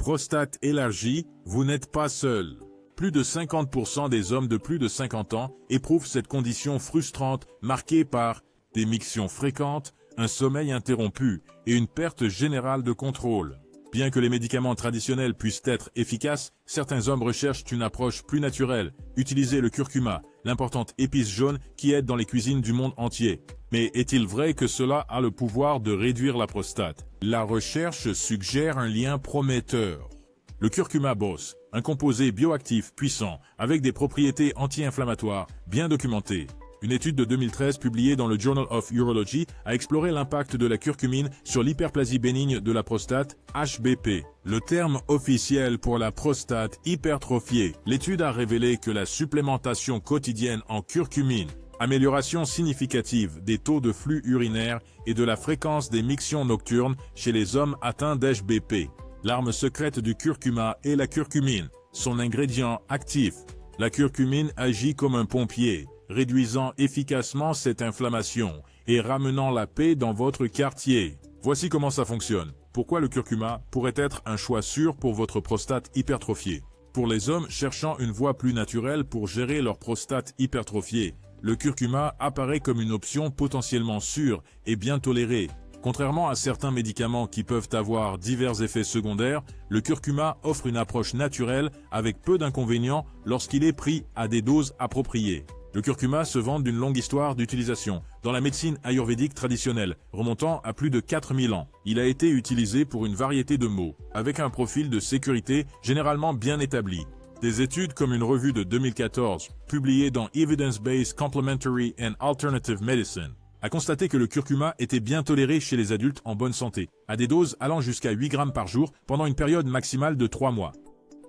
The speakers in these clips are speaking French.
Prostate élargie, vous n'êtes pas seul. Plus de 50% des hommes de plus de 50 ans éprouvent cette condition frustrante marquée par des mictions fréquentes, un sommeil interrompu et une perte générale de contrôle. Bien que les médicaments traditionnels puissent être efficaces, certains hommes recherchent une approche plus naturelle. Utilisez le curcuma, l'importante épice jaune qui aide dans les cuisines du monde entier. Mais est-il vrai que cela a le pouvoir de réduire la prostate? La recherche suggère un lien prometteur. Le curcuma bosse, un composé bioactif puissant avec des propriétés anti-inflammatoires bien documentées. Une étude de 2013 publiée dans le Journal of Urology a exploré l'impact de la curcumine sur l'hyperplasie bénigne de la prostate, HBP. Le terme officiel pour la prostate hypertrophiée. L'étude a révélé que la supplémentation quotidienne en curcumine, amélioration significative des taux de flux urinaire et de la fréquence des mictions nocturnes chez les hommes atteints d'HBP. L'arme secrète du curcuma est la curcumine, son ingrédient actif. La curcumine agit comme un pompier, réduisant efficacement cette inflammation et ramenant la paix dans votre quartier. Voici comment ça fonctionne. Pourquoi le curcuma pourrait être un choix sûr pour votre prostate hypertrophiée? Pour les hommes cherchant une voie plus naturelle pour gérer leur prostate hypertrophiée, le curcuma apparaît comme une option potentiellement sûre et bien tolérée. Contrairement à certains médicaments qui peuvent avoir divers effets secondaires, le curcuma offre une approche naturelle avec peu d'inconvénients lorsqu'il est pris à des doses appropriées. Le curcuma se vante d'une longue histoire d'utilisation dans la médecine ayurvédique traditionnelle, remontant à plus de 4000 ans. Il a été utilisé pour une variété de maux, avec un profil de sécurité généralement bien établi. Des études comme une revue de 2014, publiée dans Evidence-Based Complementary and Alternative Medicine, a constaté que le curcuma était bien toléré chez les adultes en bonne santé, à des doses allant jusqu'à 8 grammes par jour pendant une période maximale de 3 mois.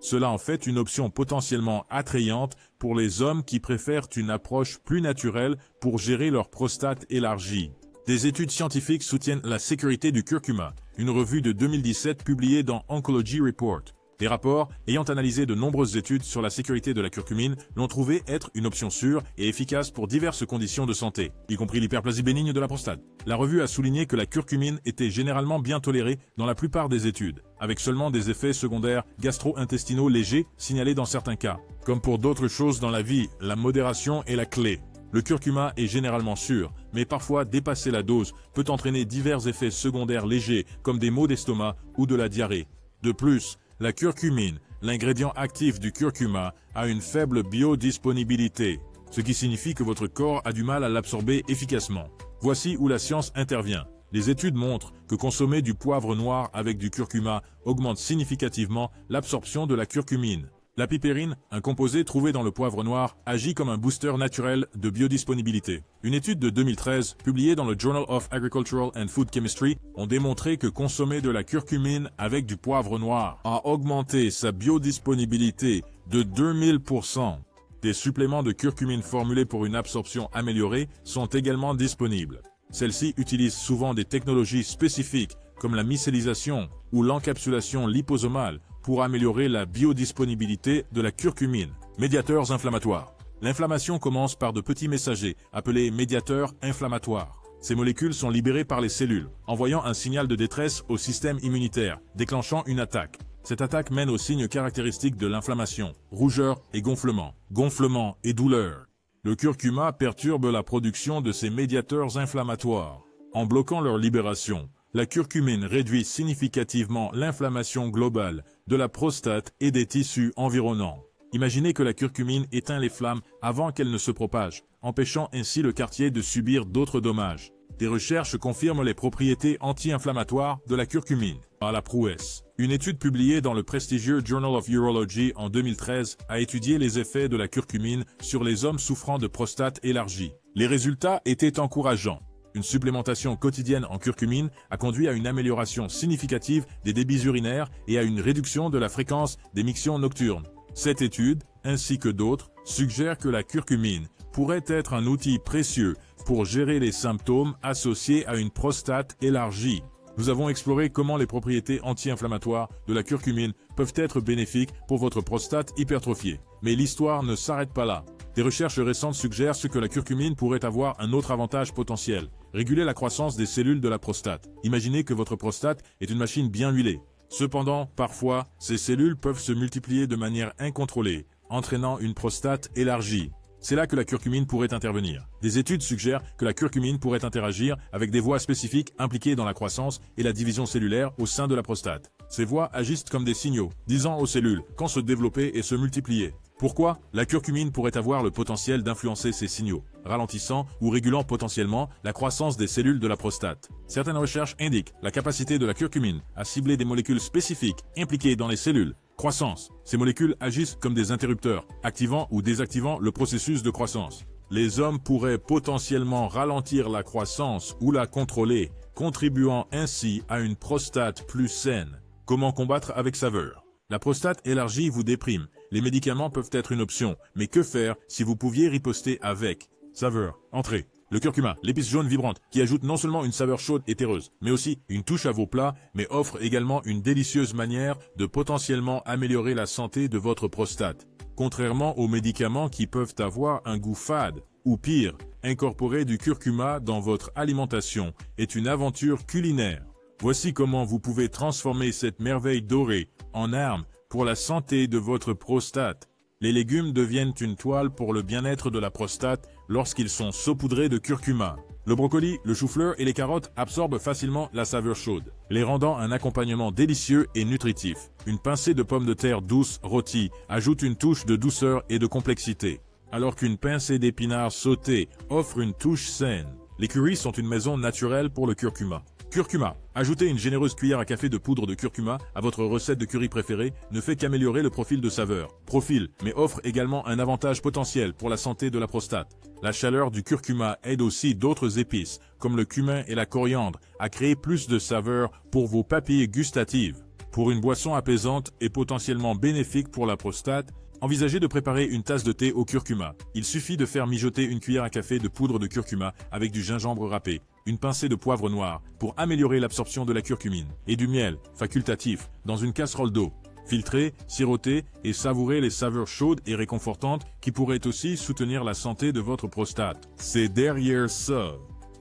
Cela en fait une option potentiellement attrayante pour les hommes qui préfèrent une approche plus naturelle pour gérer leur prostate élargie. Des études scientifiques soutiennent la sécurité du curcuma, une revue de 2017 publiée dans Oncology Report. Des rapports ayant analysé de nombreuses études sur la sécurité de la curcumine l'ont trouvé être une option sûre et efficace pour diverses conditions de santé, y compris l'hyperplasie bénigne de la prostate. La revue a souligné que la curcumine était généralement bien tolérée dans la plupart des études, avec seulement des effets secondaires gastro-intestinaux légers signalés dans certains cas. Comme pour d'autres choses dans la vie, la modération est la clé. Le curcuma est généralement sûr, mais parfois dépasser la dose peut entraîner divers effets secondaires légers comme des maux d'estomac ou de la diarrhée. De plus, la curcumine, l'ingrédient actif du curcuma, a une faible biodisponibilité, ce qui signifie que votre corps a du mal à l'absorber efficacement. Voici où la science intervient. Les études montrent que consommer du poivre noir avec du curcuma augmente significativement l'absorption de la curcumine. La pipérine, un composé trouvé dans le poivre noir, agit comme un booster naturel de biodisponibilité. Une étude de 2013, publiée dans le Journal of Agricultural and Food Chemistry, ont démontré que consommer de la curcumine avec du poivre noir a augmenté sa biodisponibilité de 2000%. Des suppléments de curcumine formulés pour une absorption améliorée sont également disponibles. Celles-ci utilisent souvent des technologies spécifiques comme la mycélisation ou l'encapsulation liposomale pour améliorer la biodisponibilité de la curcumine. Médiateurs inflammatoires. L'inflammation commence par de petits messagers, appelés médiateurs inflammatoires. Ces molécules sont libérées par les cellules, envoyant un signal de détresse au système immunitaire, déclenchant une attaque. Cette attaque mène aux signes caractéristiques de l'inflammation, rougeur et gonflement et douleur. Le curcuma perturbe la production de ces médiateurs inflammatoires. En bloquant leur libération, la curcumine réduit significativement l'inflammation globale de la prostate et des tissus environnants. Imaginez que la curcumine éteint les flammes avant qu'elles ne se propagent, empêchant ainsi le quartier de subir d'autres dommages. Des recherches confirment les propriétés anti-inflammatoires de la curcumine. À la prouesse. Une étude publiée dans le prestigieux Journal of Urology en 2013 a étudié les effets de la curcumine sur les hommes souffrant de prostate élargie. Les résultats étaient encourageants. Une supplémentation quotidienne en curcumine a conduit à une amélioration significative des débits urinaires et à une réduction de la fréquence des mictions nocturnes. Cette étude, ainsi que d'autres, suggère que la curcumine pourrait être un outil précieux pour gérer les symptômes associés à une prostate élargie. Nous avons exploré comment les propriétés anti-inflammatoires de la curcumine peuvent être bénéfiques pour votre prostate hypertrophiée. Mais l'histoire ne s'arrête pas là. Des recherches récentes suggèrent que la curcumine pourrait avoir un autre avantage potentiel, réguler la croissance des cellules de la prostate. Imaginez que votre prostate est une machine bien huilée. Cependant, parfois, ces cellules peuvent se multiplier de manière incontrôlée, entraînant une prostate élargie. C'est là que la curcumine pourrait intervenir. Des études suggèrent que la curcumine pourrait interagir avec des voies spécifiques impliquées dans la croissance et la division cellulaire au sein de la prostate. Ces voies agissent comme des signaux, disant aux cellules quand se développer et se multiplier. Pourquoi la curcumine pourrait avoir le potentiel d'influencer ces signaux, ralentissant ou régulant potentiellement la croissance des cellules de la prostate? Certaines recherches indiquent la capacité de la curcumine à cibler des molécules spécifiques impliquées dans les cellules. Croissance. Ces molécules agissent comme des interrupteurs, activant ou désactivant le processus de croissance. Les hommes pourraient potentiellement ralentir la croissance ou la contrôler, contribuant ainsi à une prostate plus saine. Comment combattre avec saveur? La prostate élargie vous déprime. Les médicaments peuvent être une option, mais que faire si vous pouviez riposter avec saveur? Entrée. Le curcuma, l'épice jaune vibrante, qui ajoute non seulement une saveur chaude et terreuse, mais aussi une touche à vos plats, mais offre également une délicieuse manière de potentiellement améliorer la santé de votre prostate. Contrairement aux médicaments qui peuvent avoir un goût fade, ou pire, incorporer du curcuma dans votre alimentation est une aventure culinaire. Voici comment vous pouvez transformer cette merveille dorée en arme pour la santé de votre prostate. Les légumes deviennent une toile pour le bien-être de la prostate lorsqu'ils sont saupoudrés de curcuma. Le brocoli, le chou-fleur et les carottes absorbent facilement la saveur chaude, les rendant un accompagnement délicieux et nutritif. Une pincée de pommes de terre douces rôties ajoute une touche de douceur et de complexité, alors qu'une pincée d'épinards sautés offre une touche saine. Les currys sont une maison naturelle pour le curcuma. Curcuma. Ajouter une généreuse cuillère à café de poudre de curcuma à votre recette de curry préférée ne fait qu'améliorer le profil de saveur. Profil, mais offre également un avantage potentiel pour la santé de la prostate. La chaleur du curcuma aide aussi d'autres épices, comme le cumin et la coriandre, à créer plus de saveur pour vos papilles gustatives. Pour une boisson apaisante et potentiellement bénéfique pour la prostate, envisagez de préparer une tasse de thé au curcuma. Il suffit de faire mijoter une cuillère à café de poudre de curcuma avec du gingembre râpé, une pincée de poivre noir pour améliorer l'absorption de la curcumine, et du miel, facultatif, dans une casserole d'eau. Filtrez, sirotez et savourez les saveurs chaudes et réconfortantes qui pourraient aussi soutenir la santé de votre prostate. C'est derrière ça.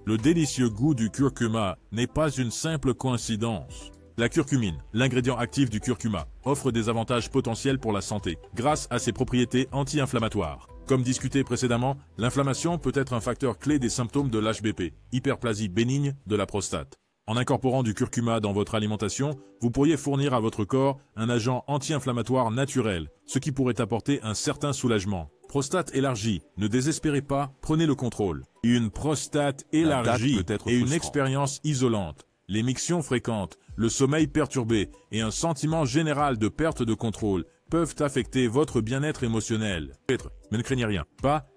Le délicieux goût du curcuma n'est pas une simple coïncidence. La curcumine, l'ingrédient actif du curcuma, offre des avantages potentiels pour la santé, grâce à ses propriétés anti-inflammatoires. Comme discuté précédemment, l'inflammation peut être un facteur clé des symptômes de l'HBP, hyperplasie bénigne de la prostate. En incorporant du curcuma dans votre alimentation, vous pourriez fournir à votre corps un agent anti-inflammatoire naturel, ce qui pourrait apporter un certain soulagement. Prostate élargie, ne désespérez pas, prenez le contrôle. Une prostate élargie est une expérience isolante. Les mictions fréquentes, le sommeil perturbé et un sentiment général de perte de contrôle peuvent affecter votre bien-être émotionnel. Mais ne craignez rien.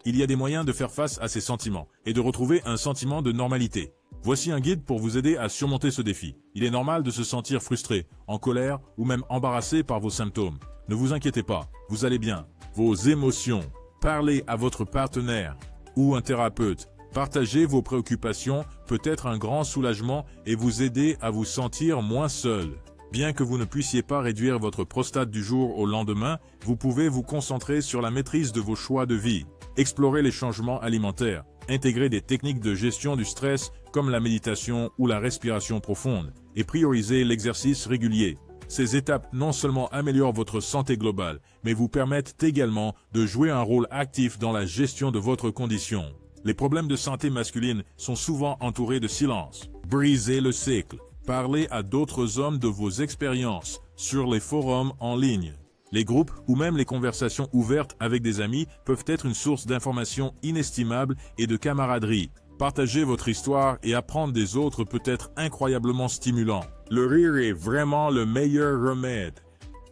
Il y a des moyens de faire face à ces sentiments et de retrouver un sentiment de normalité. Voici un guide pour vous aider à surmonter ce défi. Il est normal de se sentir frustré, en colère ou même embarrassé par vos symptômes. Ne vous inquiétez pas, vous allez bien. Vos émotions. Parlez à votre partenaire ou un thérapeute. Partager vos préoccupations peut être un grand soulagement et vous aider à vous sentir moins seul. Bien que vous ne puissiez pas réduire votre prostate du jour au lendemain, vous pouvez vous concentrer sur la maîtrise de vos choix de vie. Explorez les changements alimentaires. Intégrez des techniques de gestion du stress comme la méditation ou la respiration profonde et priorisez l'exercice régulier. Ces étapes non seulement améliorent votre santé globale, mais vous permettent également de jouer un rôle actif dans la gestion de votre condition. Les problèmes de santé masculine sont souvent entourés de silence. Brisez le cycle. Parlez à d'autres hommes de vos expériences sur les forums en ligne. Les groupes ou même les conversations ouvertes avec des amis peuvent être une source d'informations inestimables et de camaraderie. Partager votre histoire et apprendre des autres peut être incroyablement stimulant. Le rire est vraiment le meilleur remède.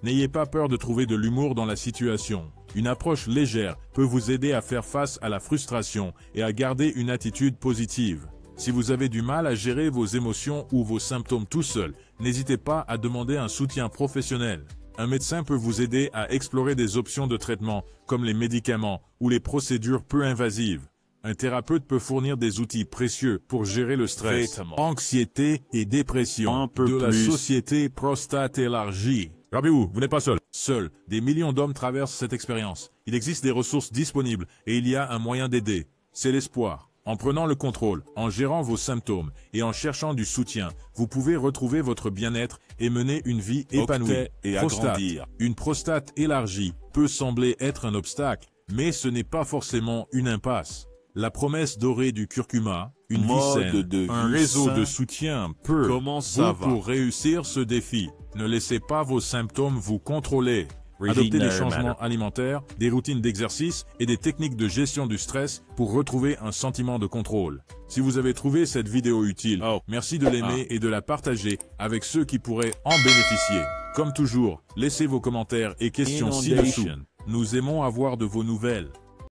N'ayez pas peur de trouver de l'humour dans la situation. Une approche légère peut vous aider à faire face à la frustration et à garder une attitude positive. Si vous avez du mal à gérer vos émotions ou vos symptômes tout seul, n'hésitez pas à demander un soutien professionnel. Un médecin peut vous aider à explorer des options de traitement, comme les médicaments ou les procédures peu invasives. Un thérapeute peut fournir des outils précieux pour gérer le stress, anxiété et dépression de la société prostate élargie. Rappelez-vous, vous n'êtes pas seul. Seuls, des millions d'hommes traversent cette expérience. Il existe des ressources disponibles et il y a un moyen d'aider. C'est l'espoir. En prenant le contrôle, en gérant vos symptômes et en cherchant du soutien, vous pouvez retrouver votre bien-être et mener une vie épanouie. Et agrandir. Une prostate élargie peut sembler être un obstacle, mais ce n'est pas forcément une impasse. La promesse dorée du curcuma, une vie saine, un réseau de soutien peut pour réussir ce défi. Ne laissez pas vos symptômes vous contrôler. Adoptez des changements alimentaires, des routines d'exercice et des techniques de gestion du stress pour retrouver un sentiment de contrôle. Si vous avez trouvé cette vidéo utile, merci de l'aimer et de la partager avec ceux qui pourraient en bénéficier. Comme toujours, laissez vos commentaires et questions ci-dessous. Nous aimons avoir de vos nouvelles.